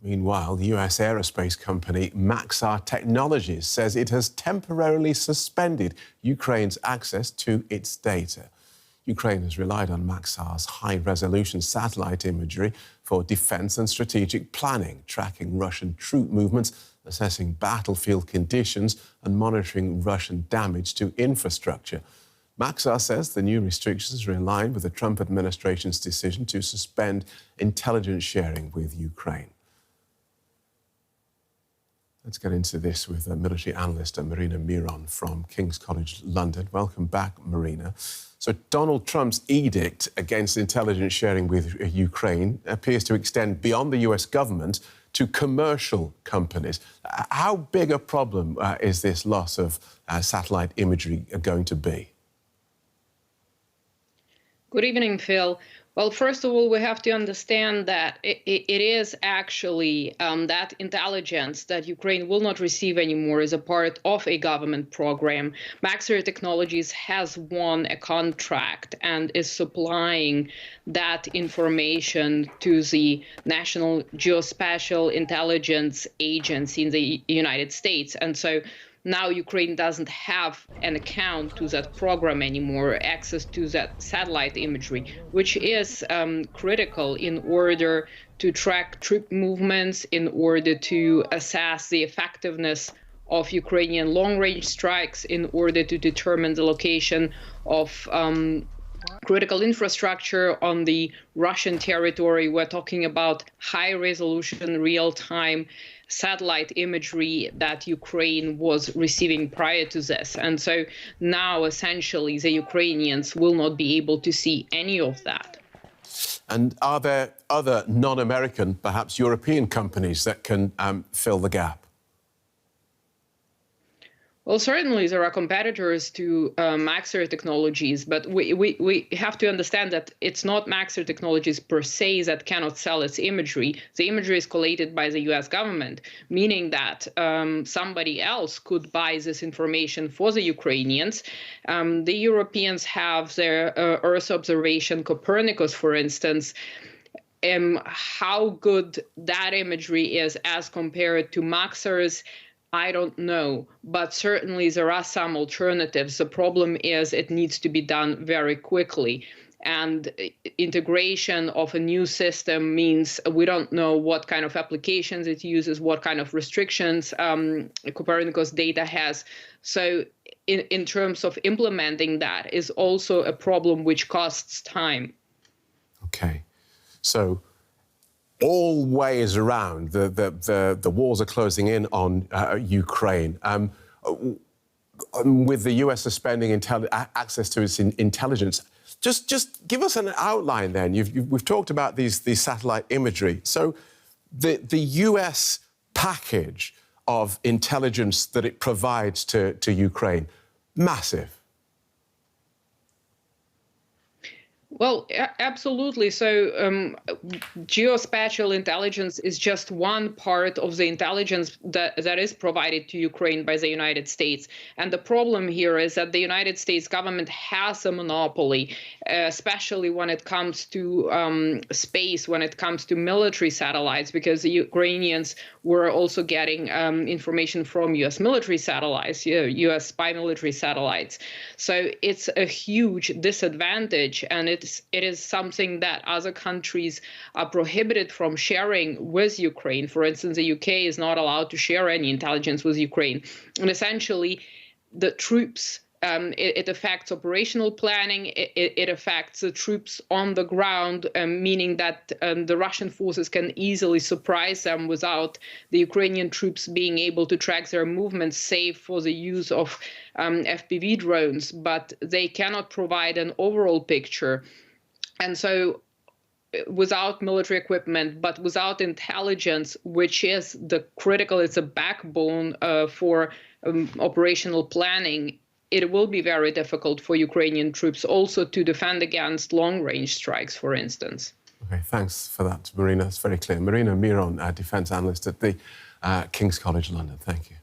Meanwhile, the US aerospace company Maxar Technologies says it has temporarily suspended Ukraine's access to its data. Ukraine has relied on Maxar's high-resolution satellite imagery for defence and strategic planning, tracking Russian troop movements, assessing battlefield conditions and monitoring Russian damage to infrastructure. Maxar says the new restrictions are in line with the Trump administration's decision to suspend intelligence sharing with Ukraine. Let's get into this with military analyst Marina Miron from King's College London. Welcome back, Marina. So Donald Trump's edict against intelligence sharing with Ukraine appears to extend beyond the US government to commercial companies. How big a problem is this loss of satellite imagery going to be? Good evening, Phil. Well, first of all, we have to understand that it is actually that intelligence that Ukraine will not receive anymore is a part of a government program. Maxar Technologies has won a contract and is supplying that information to the National Geospatial Intelligence Agency in the United States. And so now Ukraine doesn't have an account to that program anymore, access to that satellite imagery, which is critical in order to track troop movements, in order to assess the effectiveness of Ukrainian long-range strikes, in order to determine the location of critical infrastructure on the Russian territory. We're talking about high-resolution, real-time satellite imagery that Ukraine was receiving prior to this. And so now, essentially, the Ukrainians will not be able to see any of that. And are there other non-American, perhaps European companies that can fill the gap? Well, certainly there are competitors to Maxar Technologies, but we have to understand that it's not Maxar Technologies per se that cannot sell its imagery. The imagery is collated by the US government, meaning that somebody else could buy this information for the Ukrainians. The Europeans have their Earth observation, Copernicus, for instance. How good that imagery is as compared to Maxar's, I don't know, but certainly there are some alternatives. The problem is it needs to be done very quickly. And integration of a new system means we don't know what kind of applications it uses, what kind of restrictions Copernicus data has. So in terms of implementing that is also a problem which costs time. Okay. So all ways around, the walls are closing in on Ukraine. With the US suspending access to its intelligence, just give us an outline then. We've talked about these satellite imagery. So the US package of intelligence that it provides to Ukraine, massive. Well, absolutely. So geospatial intelligence is just one part of the intelligence that is provided to Ukraine by the United States. And the problem here is that the United States government has a monopoly, especially when it comes to space, when it comes to military satellites, because the Ukrainians were also getting information from U.S. military satellites, U.S. spy military satellites. So it's a huge disadvantage, and it is something that other countries are prohibited from sharing with Ukraine. For instance, the UK is not allowed to share any intelligence with Ukraine. And essentially, the troops, it affects operational planning, it affects the troops on the ground, meaning that the Russian forces can easily surprise them without the Ukrainian troops being able to track their movements, save for the use of FPV drones, but they cannot provide an overall picture. And so without military equipment, but without intelligence, which is the critical, it's a backbone for operational planning, it will be very difficult for Ukrainian troops also to defend against long-range strikes, for instance. Okay, thanks for that, Marina. It's very clear. Marina Miron, defence analyst at the King's College London. Thank you.